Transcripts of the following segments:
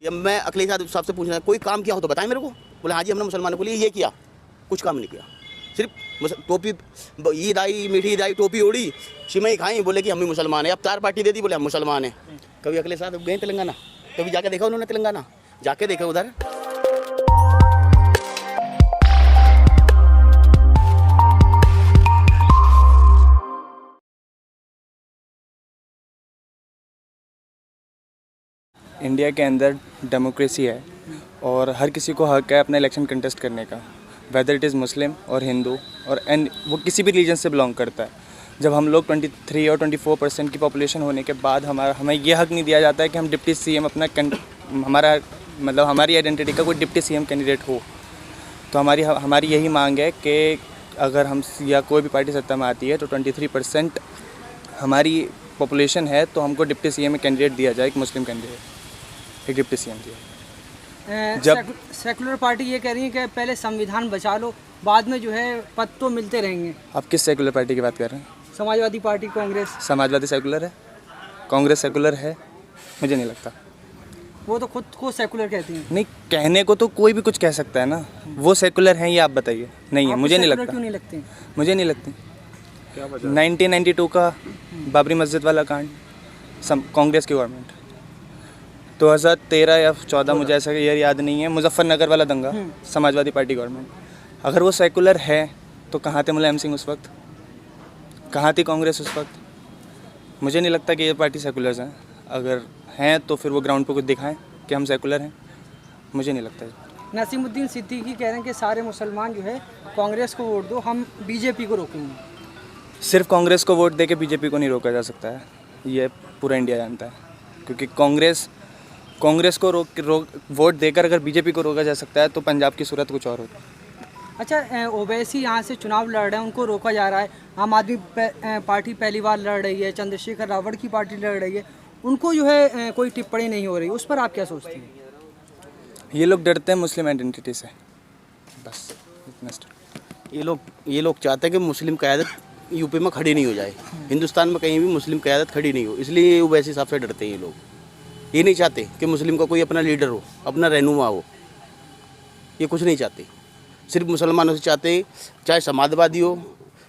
अब मैं अखिलेश यादव साहब से पूछना, कोई काम किया हो तो बताएं मेरे को। बोले हाँ जी हमने मुसलमानों के लिए ये किया, कुछ काम नहीं किया। सिर्फ टोपी, ईद आई, मीठी ईद आई, टोपी ओढ़ी, सिमई खाई, बोले कि हम भी मुसलमान हैं। अब 4 पार्टी दे दी, बोले हम मुसलमान हैं। कभी अखिलेश यादव गए तेलंगाना? कभी जाके देखा उन्होंने तेलंगाना? जाके देखे उधर। इंडिया के अंदर डेमोक्रेसी है और हर किसी को हक है अपना इलेक्शन कंटेस्ट करने का, वेदर इट इज़ मुस्लिम और हिंदू और एंड वो किसी भी रीजन से बिलोंग करता है। जब हम लोग 23 और 24% की पॉपुलेशन होने के बाद हमें ये हक नहीं दिया जाता है कि हम डिप्टी सीएम हमारी आइडेंटिटी का कोई डिप्टी सीएम कैंडिडेट हो। तो हमारी यही मांग है कि अगर हम या कोई भी पार्टी सत्ता में आती है तो 23% हमारी पॉपुलेशन है तो हमको डिप्टी सीएम कैंडिडेट दिया जाए, एक मुस्लिम कैंडिडेट, एक डिप्टी सीएम दिया। जब सेकुलर पार्टी ये कह रही है कि पहले संविधान बचा लो, बाद में जो है पद तो मिलते रहेंगे। आप किस सेकुलर पार्टी की बात कर रहे हैं? समाजवादी पार्टी, कांग्रेस। समाजवादी सेकुलर है, कांग्रेस सेकुलर है? मुझे नहीं लगता। वो तो खुद को सेकुलर कहती हैं। नहीं, कहने को तो कोई भी कुछ कह सकता है ना। वो सेकुलर हैं ये आप बताइए। नहीं है, मुझे नहीं लगता। क्यों नहीं लगती? मुझे नहीं लगती। 1992 का बाबरी मस्जिद वाला कांड, कांग्रेस की गवर्नमेंट। 2013 या 14 मुझे ऐसा ईयर याद नहीं है, मुजफ्फरनगर वाला दंगा, समाजवादी पार्टी गवर्नमेंट। अगर वो सेकुलर है तो कहाँ थे मुलायम सिंह उस वक्त? कहाँ थी कांग्रेस उस वक्त? मुझे नहीं लगता कि ये पार्टी सेकुलर्स हैं। अगर हैं तो फिर वो ग्राउंड पर कुछ दिखाएं कि हम सेकुलर हैं। मुझे नहीं लगता। नसीमुद्दीन सिद्दीकी कह रहे हैं कि सारे मुसलमान जो है कांग्रेस को वोट दो, हम बीजेपी को रोकेंगे। सिर्फ कांग्रेस को वोट देके बीजेपी को नहीं रोका जा सकता है, ये पूरा इंडिया जानता है। क्योंकि कांग्रेस को वोट देकर अगर बीजेपी को रोका जा सकता है तो पंजाब की सूरत कुछ और होती। अच्छा, ओवैसी यहाँ से चुनाव लड़ रहे हैं, उनको रोका जा रहा है। आम आदमी पार्टी पहली बार लड़ रही है, चंद्रशेखर रावत की पार्टी लड़ रही है, उनको जो है कोई टिप्पणी नहीं हो रही, उस पर आप क्या सोचते हैं? ये लोग डरते हैं मुस्लिम आइडेंटिटी से, बस इतना। ये लोग चाहते हैं कि मुस्लिम क़यादत यूपी में खड़ी नहीं हो जाए, हिंदुस्तान में कहीं भी मुस्लिम क़यादत खड़ी नहीं हो, इसलिए ओवैसी साहब से डरते हैं ये लोग। ये नहीं चाहते कि मुस्लिम का कोई अपना लीडर हो, अपना रहनुमा हो। ये कुछ नहीं चाहते, सिर्फ मुसलमानों से चाहते, चाहे समाजवादी हो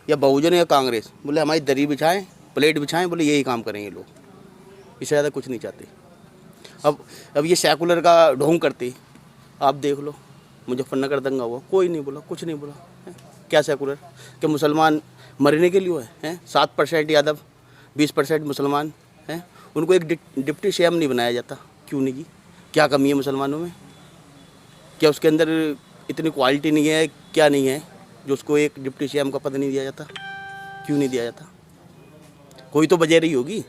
या बहुजन या कांग्रेस, बोले हमारी दरी बिछाएं, प्लेट बिछाएं, बोले यही काम करें ये लोग, इससे ज़्यादा कुछ नहीं चाहते। अब ये सेकुलर का ढोंग करते, आप देख लो मुजफ्फरनगर दंगा हुआ, कोई नहीं बोला, कुछ नहीं बोला है? क्या सेकुलर? कि मुसलमान मरने के लिए है? 7% यादव, 20% मुसलमान हैं, उनको एक डिप्टी सीएम नहीं बनाया जाता। क्यों नहीं? क्या कमी है मुसलमानों में? क्या उसके अंदर इतनी क्वालिटी नहीं है? क्या नहीं है जो उसको एक डिप्टी सीएम का पद नहीं दिया जाता? क्यों नहीं दिया जाता? कोई तो वजह रही होगी।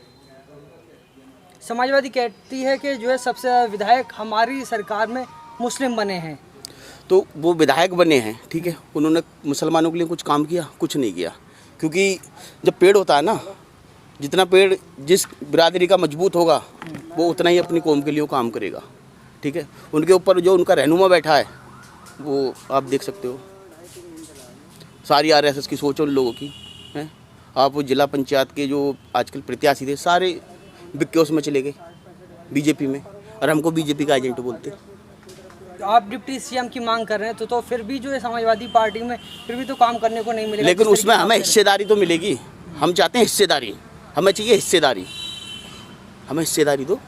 समाजवादी कहती है कि जो है सबसे ज़्यादा विधायक हमारी सरकार में मुस्लिम बने हैं। तो वो विधायक बने हैं, ठीक है, उन्होंने मुसलमानों के लिए कुछ काम किया? कुछ नहीं किया। क्योंकि जब पेड़ होता है ना, जितना पेड़ जिस बिरादरी का मजबूत होगा वो उतना ही अपनी कौम के लिए काम करेगा, ठीक है। उनके ऊपर जो उनका रहनुमा बैठा है वो आप देख सकते हो, सारी आरएसएस की सोच उन लोगों की है। आप जिला पंचायत के जो आजकल प्रत्याशी थे सारे बिक के उसमें चले गए बीजेपी में, और हमको बीजेपी का एजेंट बोलते। आप डिप्टी सीएम की मांग कर रहे हैं तो फिर भी जो है समाजवादी पार्टी में फिर भी तो काम करने को नहीं मिलेगा। लेकिन उसमें हमें हिस्सेदारी तो मिलेगी। हम चाहते हैं हिस्सेदारी, हमें चाहिए हिस्सेदारी, हमें हिस्सेदारी दो,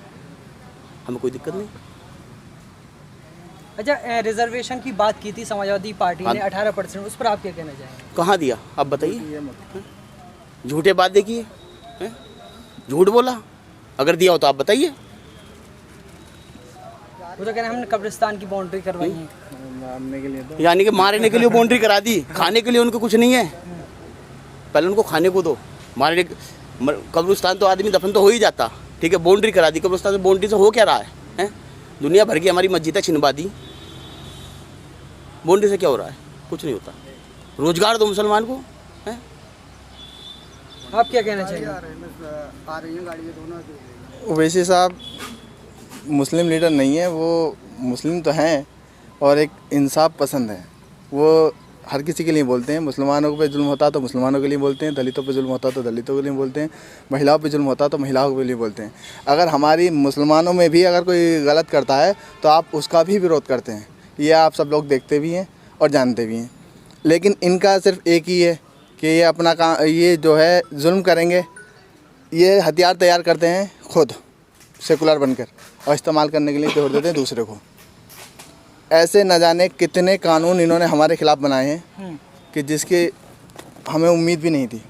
हमें कोई दिक्कत नहीं। अच्छा, रिजर्वेशन की बात की थी समाजवादी पार्टी ने 18%, उस पर आप क्या कहना चाहेंगे? कहाँ दिया आप बताइए? झूठे बात देखिए, झूठ बोला। अगर दिया हो तो आप बताइए। वो तो कह रहे हैं हमने कब्रिस्तान की बाउंड्री करवाई है, यानी कि मारने के लिए बाउंड्री करा दी, खाने के लिए उनको कुछ नहीं है। पहले उनको खाने को दो, मारने कब्रिस्तान तो आदमी दफन तो हो ही जाता, ठीक है, बाउंड्री करा दी। कब्रिस्तान से बाउंड्री से हो क्या रहा है? दुनिया भर की हमारी मस्जिदें छिनवा दी, बाउंड्री से क्या हो रहा है? कुछ नहीं होता। रोजगार दो मुसलमान को, है? आप क्या कहना चाहिए? ओवैसी साहब मुस्लिम लीडर नहीं है, वो मुस्लिम तो हैं और एक इंसाफ पसंद है। वो हर किसी के लिए बोलते हैं। मुसलमानों पे जुल्म होता है तो मुसलमानों के लिए बोलते हैं, दलितों पे जुल्म होता है तो दलितों के लिए बोलते हैं, महिलाओं पे जुल्म होता है तो महिलाओं के लिए बोलते हैं। अगर हमारी मुसलमानों में भी अगर कोई गलत करता है तो आप उसका भी विरोध करते हैं। ये आप सब लोग देखते भी हैं और जानते भी हैं। लेकिन इनका सिर्फ एक ही है कि ये अपना काम, ये जो है जुल्म करेंगे, ये हथियार तैयार करते हैं खुद सेकुलर बनकर और इस्तेमाल करने के लिए छोड़ देते हैं दूसरे को। ऐसे न जाने कितने कानून इन्होंने हमारे खिलाफ बनाए हैं कि जिसकी हमें उम्मीद भी नहीं थी।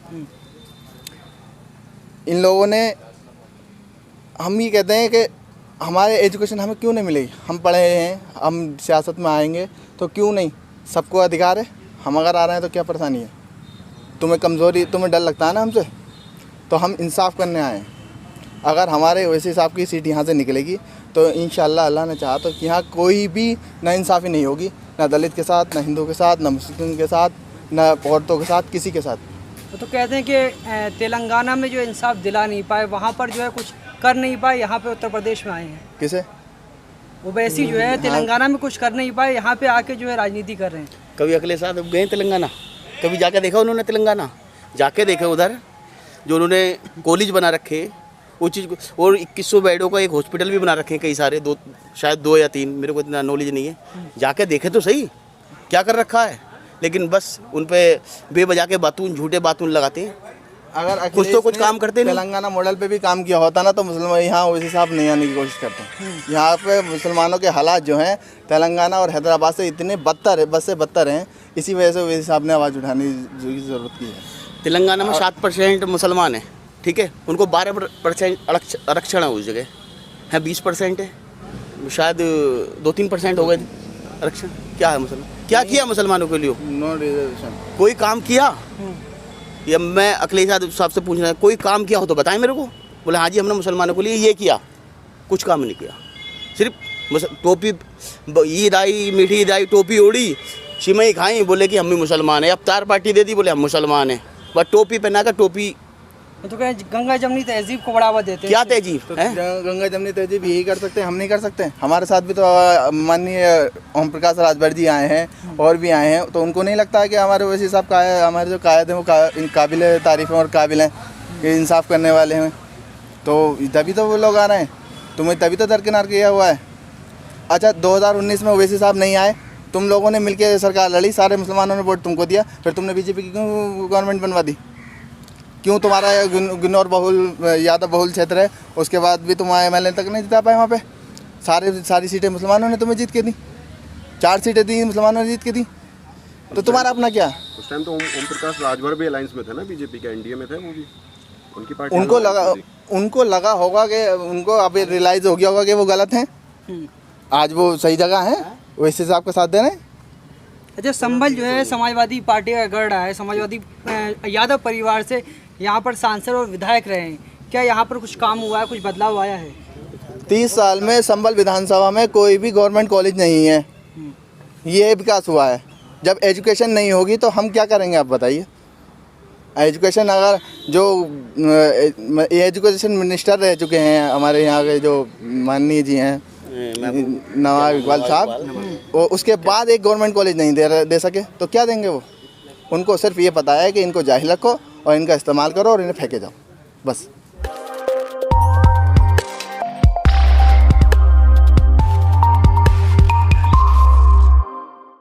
इन लोगों ने, हम ये कहते हैं कि हमारे एजुकेशन हमें क्यों नहीं मिलेगी, हम पढ़े हैं, हम सियासत में आएंगे तो क्यों नहीं, सबको अधिकार है। हम अगर आ रहे हैं तो क्या परेशानी है? तुम्हें कमज़ोरी, तुम्हें डर लगता है ना हमसे, तो हम इंसाफ करने आए हैं। अगर हमारे ओवैसी साहब की सीट यहाँ से निकलेगी तो इंशाअल्लाह अल्लाह ने चाहा तो यहाँ कोई भी नाइंसाफ़ी नहीं होगी, ना दलित के साथ, ना हिंदू के साथ, ना मुस्लिम के साथ, ना औरतों के साथ, किसी के साथ। तो कहते हैं कि तेलंगाना में जो इंसाफ दिला नहीं पाए, वहाँ पर जो है कुछ कर नहीं पाए, यहाँ पे उत्तर प्रदेश में आए हैं। किसे? ओवैसी जो है तेलंगाना में कुछ कर नहीं पाए, यहाँ पे आके जो है राजनीति कर रहे हैं। कभी अगले साल गए तेलंगाना, कभी जाके देखा उन्होंने तेलंगाना? जाके देखे उधर जो उन्होंने कॉलेज बना रखे वो चीज़, और 2100 बेडों का एक हॉस्पिटल भी बना रखे हैं, कई सारे, शायद 2 या 3, मेरे को इतना नॉलेज नहीं है। जाके देखे तो सही क्या कर रखा है। लेकिन बस उन पे बेवजह के बातून, झूठे बातून लगाते हैं। अगर कुछ तो कुछ काम करते नहीं। तेलंगाना मॉडल पे भी काम किया होता ना तो मुसलमान यहाँ ओवैसी साहब नहीं आने की कोशिश करते हैं। यहाँ पे मुसलमानों के हालात जो हैं तेलंगाना और हैदराबाद से इतने बदतर है, बद से बदतर हैं। इसी वजह से ओवैसी साहब ने आवाज़ उठाने की ज़रूरत की है। तेलंगाना में 7% मुसलमान हैं, ठीक है, उनको 12% आरक्षण है, उस जगह है 20% है, शायद 2-3% हो गए आरक्षण। क्या है मुसलमान, क्या किया मुसलमानों के लिए? No reservation. कोई काम किया? या मैं अखिलेश साहब से पूछ रहा हूँ, कोई काम किया हो तो बताएं मेरे को। बोले हाँ जी हमने मुसलमानों के लिए ये किया, कुछ काम नहीं किया। सिर्फ टोपी, ईद आई, मीठी ईद आई, टोपी ओढ़ी, सिमई खाई, बोले कि हम भी मुसलमान हैं। अवतार पार्टी दे दी, बोले हम मुसलमान हैं, बस टोपी पहना कर, टोपी। तो क्या गंगा जमनी तहजीब को बढ़ावा देते हैं? क्या तहजीब है? गंगा जमनी तहजीब यही कर सकते हैं, हम नहीं कर सकते? हमारे साथ भी तो माननीय ओम प्रकाश राजभर जी आए हैं और भी आए हैं, तो उनको नहीं लगता है कि हमारे ओवैसी साहब का हमारे जो कायद हैं वो काबिल तारीफ़ हैं और काबिल हैं, कि इंसाफ करने वाले हैं। तो तभी तो वो लोग आ रहे हैं, तुम्हें तभी तो दरकिनार किया हुआ है। अच्छा 2019 में ओवैसी साहब नहीं आए, तुम लोगों ने मिलकर सरकार लड़ी, सारे मुसलमानों ने वोट तुमको दिया, फिर तुमने बीजेपी की क्यों गवर्नमेंट बनवा दी? क्यों? तुम्हारा गुन्नौर बहुल, यादव बहुल क्षेत्र है, उसके बाद भी तुम MLA तक नहीं जिता पाए वहाँ पे। सारी सीटें मुसलमानों ने तुम्हें जीत के दी, 4 सीटें दी मुसलमानों ने जीत के दी, तो तुम्हारा अपना क्या? उस टाइम तो ओम प्रकाश राजभर भी अलायंस में थे ना, बीजेपी के, एनडीए में थे वो भी, उनकी पार्टी। उनको लगा होगा कि उनको अभी रियलाइज़ हो गया होगा कि वो गलत हैं, आज वो सही जगह हैं, वैसे साहब का साथ दे रहे हैं। अच्छा, संभल जो है समाजवादी पार्टी का गढ़ रहा है, समाजवादी यादव परिवार से यहाँ पर सांसद और विधायक रहे हैं, क्या यहाँ पर कुछ काम हुआ है, कुछ बदलाव आया है? 30 साल में संभल विधानसभा में कोई भी गवर्नमेंट कॉलेज नहीं है, ये विकास हुआ है। जब एजुकेशन नहीं होगी तो हम क्या करेंगे आप बताइए? एजुकेशन, अगर जो एजुकेशन मिनिस्टर रह चुके हैं हमारे यहाँ के जो माननीय जी हैं नवाब इकबाल साहब, वो उसके बाद एक गवर्नमेंट कॉलेज नहीं दे सके तो क्या देंगे वो? उनको सिर्फ ये पता है कि इनको जाहिल रखो और इनका इस्तेमाल करो और इन्हें फेंके जाओ, बस।